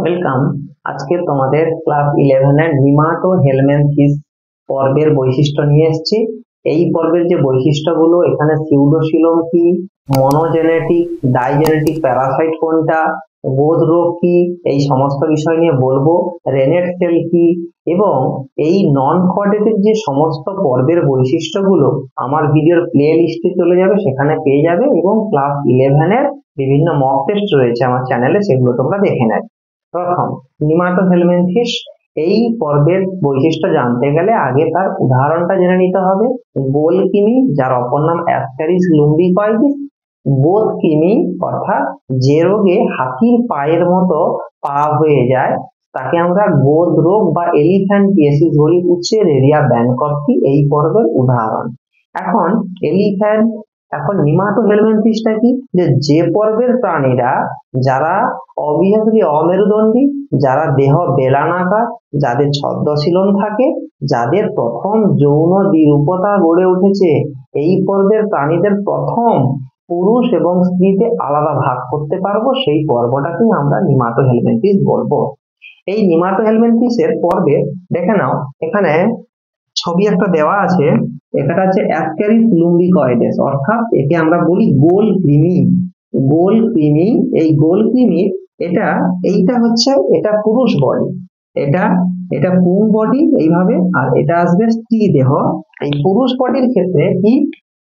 Welcome. আজকে তোমাদের class 11 এর নিমাটো হেলমিনথিস পর্বের বৈশিষ্ট্য নিয়ে এসেছি। এই পর্বের যে বৈশিষ্ট্যগুলো, এখানে সিউডোসিলম কি, মনোজেনেটিক ডাইজেনেটিক প্যারাসাইট কোনটা, বোধ রোগ কি, এই সমস্ত বিষয় নিয়ে বলবো। রেনেট সেল কি, এবং এই নন কোয়াড্রেটিক যে সমস্ত পর্বের বৈশিষ্ট্যগুলো আমার ভিডিওর প্লে লিস্টে চলে যাবে, সেখানে পেয়ে যাবে। এবং ক্লাস 11 এর বিভিন্ন মক টেস্ট রয়েছে আমার চ্যানেলে, সেগুলো তোমরা দেখে নেবে। প্রথম, নিমাটো হেলমিনথিস। এই পর্বের বৈশিষ্ট্য জানতে গেলে আগে তার উদাহরণটা জেনে নিতে হবে। গোলকৃমি, যার অপর নাম অ্যাস্কারিস লুম্বিকয়েডিস। বোধকৃমি অর্থাৎ যে রোগে হাতির পায়ের মতো পা হয়ে যায়, তাকে আমরা গোদ রোগ বা এলিফ্যান্টিয়াসিস বলি। উচেরেরিয়া ব্যানকফটি এই পর্বের উদাহরণ। এখন নিমাটো হেলমিনথিসটা কি, যে পর্বের প্রাণীরা যারা অবভিয়াসলি অমেরুদণ্ডী, যারা দেহ বেলানাকার, যাদের ছদ্মশীলন থাকে, যাদের প্রথম যৌন দ্বিরূপতা গড়ে উঠেছে, এই পর্বের প্রাণীদের প্রথম পুরুষ এবং স্ত্রীতে আলাদা ভাগ করতে পারবো, সেই পর্বটাকেই আমরা নিমাটো হেলমিনথিস বলবো। এই নিমাটো হেলমিনথিসের পর্বে দেখে নাও, এখানে ছবি একটা দেওয়া আছে। এটা হচ্ছে অ্যাস্কারিস লুম্বিকয়েডিস, অর্থাৎ একে আমরা বলি গোল কৃমি। গোল কৃমি, এই গোল কৃমি এইটা হচ্ছে এটা পুরুষ বডি, এটা পুং বডি এইভাবে, আর এটা আসবে স্ত্রী দেহ। এই পুরুষ বডির ক্ষেত্রে কি,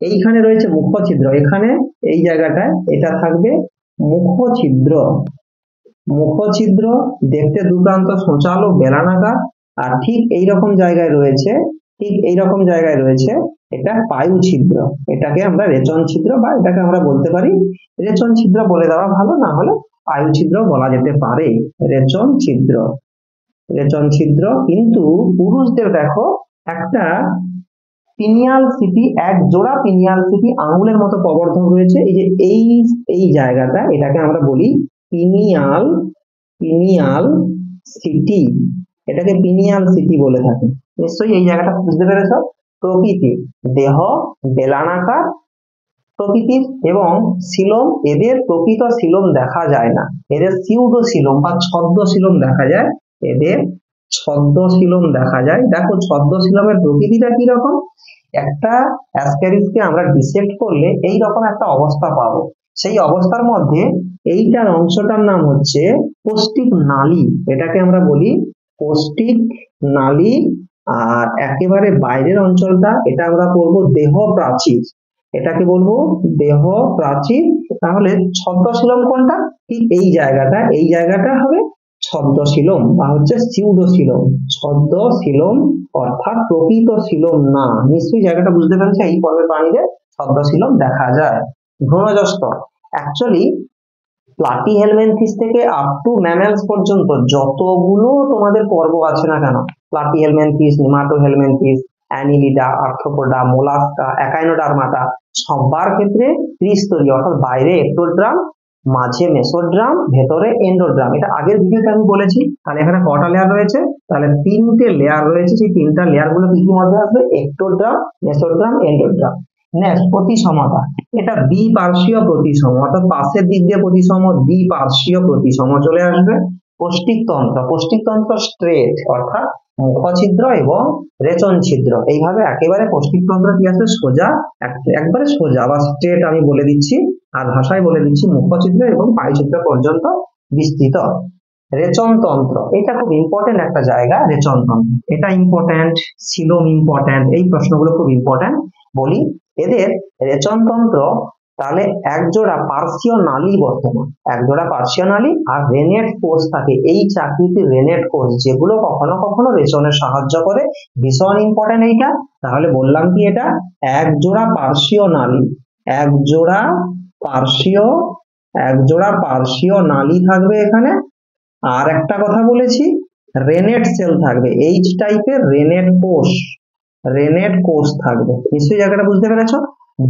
এইখানে রয়েছে মুখছিদ্র, এখানে এই জায়গাটায় এটা থাকবে মুখছিদ্র। মুখছিদ্র দেখতে দুপ্রান্ত সোঁচালো বেলানাকার, আর ঠিক এইরকম জায়গায় রয়েছে এটা পায়ু ছিদ্র। এটাকে আমরা রেচন ছিদ্র, বা এটাকে আমরা বলতে পারি রেচন ছিদ্র বলে দেওয়া ভালো, না হলে পায়ু ছিদ্র বলা যেতে পারে। রেচন ছিদ্র। কিন্তু পুরুষদের দেখো একটা পিনিয়াল সিটি, এক জোড়া পিনিয়াল সিটি আঙুলের মতো প্রবর্ধক রয়েছে। এই যে এই জায়গাটা, এটাকে আমরা বলি পিনিয়াল সিটি। এটাকে পিনিয়াল সিটি বলে থাকি। নিশ্চয়ই এই জায়গাটা বুঝতে পেরেছ। প্রকৃতি, দেহ বেলানাকার প্রকৃতির, এবং সিলোম, এদের প্রকৃত সিলোম দেখা যায় না, এদের সিউডোসিলোম বা ছদ্মশিলম দেখা যায়। দেখো ছদ্মশিলমের প্রকৃতিটা কি রকম। একটা অ্যাসক্যারিসকে আমরা ডিসেক্ট করলে এই রকম একটা অবস্থা পাবো। সেই অবস্থার মধ্যে এইটার অংশটার নাম হচ্ছে কোষ্ঠিক নালী, এটাকে আমরা বলি কোষ্ঠিক নালী। আর একেবারে বাইরের অঞ্চলটা, এটা আমরা বলবো দেহ প্রাচীর, এটাকে বলবো দেহ প্রাচীর। তাহলে ছদ্মশিলম কোনটা, ঠিক এই জায়গাটা হবে ছদ্মশিলম বা হচ্ছে সিউডোসিলম। ছদ্মশিলম অর্থাৎ প্রকৃত শিলম না। নিশ্চয়ই জায়গাটা বুঝতে পেরেছে। এই পর্বের প্রাণীদের ছদ্মশিলম দেখা যায়। ভ্রূণজস্তর, অ্যাকচুয়ালি প্লাটি হেলমিনথিস থেকে আপ টু ম্যামেলস পর্যন্ত যতগুলো তোমাদের পর্ব আছে না কেন, Platyhelminthes, Nematohelminthes, Annelida, Arthropoda, Mollusca, Echinodermata, সবার ক্ষেত্রে ত্রিস্তরীয়, অর্থাৎ বাইরে এক্টোড্রাম, মাঝে মেসোড্রাম, ভেতরে এন্ডোড্রাম। এটা আগের ভিডিওতে আমি বলেছি। তাহলে এখানে কটা লেয়ার রয়েছে, তাহলে 3টে লেয়ার রয়েছে। সেই 3টা লেয়ার গুলো কি কি মধ্যে আসবে, এক্টোড্রাম, মেসোড্রাম, এন্ডোড্রাম। নেক্সট, প্রতিসমতা, এটা দ্বিপার্শ্বীয় প্রতিসম, অর্থাৎ পাশের দিক দিয়ে প্রতিসম, দ্বিপার্শ্বীয় প্রতিসম চলে আসবে। কোষ্ঠিকতন্ত্র স্ট্রেট, অর্থাৎ মুখছিদ্র এবং রেচন ছিদ্র, এইভাবে একেবারে কোষ্ঠিকতন্ত্র কি আসবে, সোজা, একবারে সোজা বা স্ট্রেট আমি বলে দিচ্ছি, আর ভাষায় বলে দিচ্ছি মুখছিদ্র এবং পায়ুছিদ্র পর্যন্ত বিস্তৃত। রেচনতন্ত্র, এটা খুব ইম্পর্টেন্ট একটা জায়গা। রেচনতন্ত্র এটা ইম্পর্টেন্ট, সিলোম ইম্পর্টেন্ট, এই প্রশ্নগুলো খুব ইম্পর্টেন্ট। বলি এদের রেচনতন্ত্র, তাহলে একজোড়া পার্শ্বীয় নালী, বর্তমান একজোড়া পার্শ্বীয় নালী আর রেনেট কোষ থাকে। এই চাকরিটির রেনেট কোষ, যেগুলো কখনো কখনো রেচনে সাহায্য করে। ভীষণ ইম্পর্টেন্ট এইটা। তাহলে বললাম কি, এটা একজোড়া পার্শ্বীয় নালী, একজোড়া পার্শ্বীয় নালী থাকবে এখানে। আর একটা কথা বলেছি, রেনেট সেল থাকবে, এইচ টাইপের রেনেট কোষ থাকবে। নিশ্চয়ই জায়গাটা বুঝতে পেরেছো।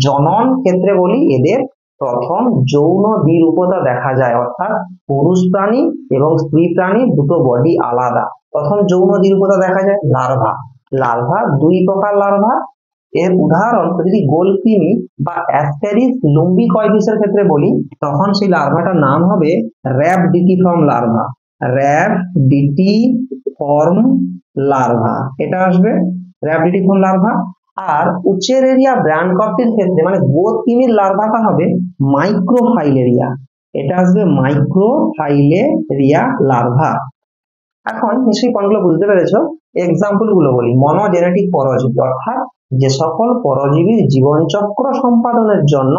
জনন ক্ষেত্রে বলি, এদের প্রথম যৌন দ্বিরূপতা দেখা যায়, অর্থাৎ পুরুষ প্রাণী এবং স্ত্রী প্রাণী দুটো বডি আলাদা। প্রথম যৌন দ্বিরূপতা দেখা যায় লার্ভা, 2 প্রকার লার্ভা। এর উদাহরণ যদি গোলকৃমি বা অ্যাস্কারিস লুম্বিকয়েডিসের ক্ষেত্রে বলি, তখন সেই লার্ভাটার নাম হবে র্যাবডিটিফর্ম লার্ভা। র‍্যাবডিটিফর্ম লার্ভা, এটা আসবে র‍্যাবডিটিফর্ম লার্ভা। আর উচেরেরিয়া ব্র্যানকপ্টির ক্ষেত্রে মানে গোতিমির লার্ভাটা হবে মাইক্রোফাইলেরিয়া, এটা আসবে মাইক্রোফাইলেরিয়া লার্ভা। এখন নিশ্চয়ই পয়েন্টগুলো বুঝতে পেরেছো। এক্সাম্পল গুলো বলি। মনোজেনেটিক পরজীবী অর্থাৎ যে সকল পরজীবীর জীবনচক্র সম্পাদনের জন্য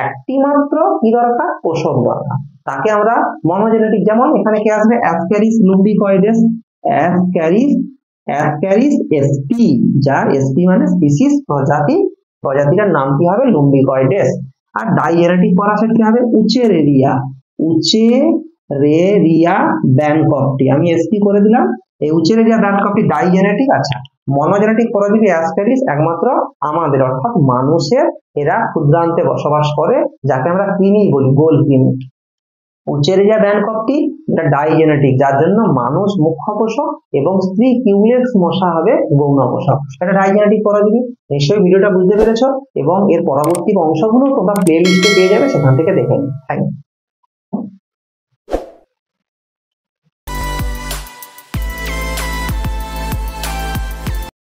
একটি মাত্র কি দরকার, পোষক দরকার, তাকে আমরা মনোজেনেটিক। যেমন এখানে কি আসবে, অ্যাসক্যারিস লুম্বিকয়েডেস, অ্যাসক্যারিস এসপি, যার এসপি মানে স্পিসিস প্রজাতি, প্রজাতিটার নাম কি হবে লুম্বিকয়েডেস। আর ডাইজেনেটিক পরাসেট কি হবে, উচেরেরিয়া ব্যানকপ্টি, আমি এসপি করে দিলাম। এই উচেরেরিয়া ব্যানকপ্টি ডাইজেনেটিক। আচ্ছা, মনোজেনেটিক পরজীবী অ্যাসক্যারিস একমাত্র আমাদের অর্থাৎ মানুষের, এরা ক্ষুদ্রান্তে বসবাস করে, যাকে আমরা কৃমি বলি, গোল কৃমি। উচেরেরিয়া ব্যানকপ্টি এটা ডাইজেনেটিক, যার জন্য মানুষ মুখ্য পোষক এবং স্ত্রী কিউলেক্স মশা হবে গৌণ পোষক। এটা ডাইজেনেটিক পরজীবী। নিশ্চয়ই ভিডিওটা বুঝতে পেরেছো এবং এর পরবর্তী অংশগুলো তোমরা প্লে লিস্টে পেয়ে যাবে, সেখান থেকে দেখে নিও। Thank you.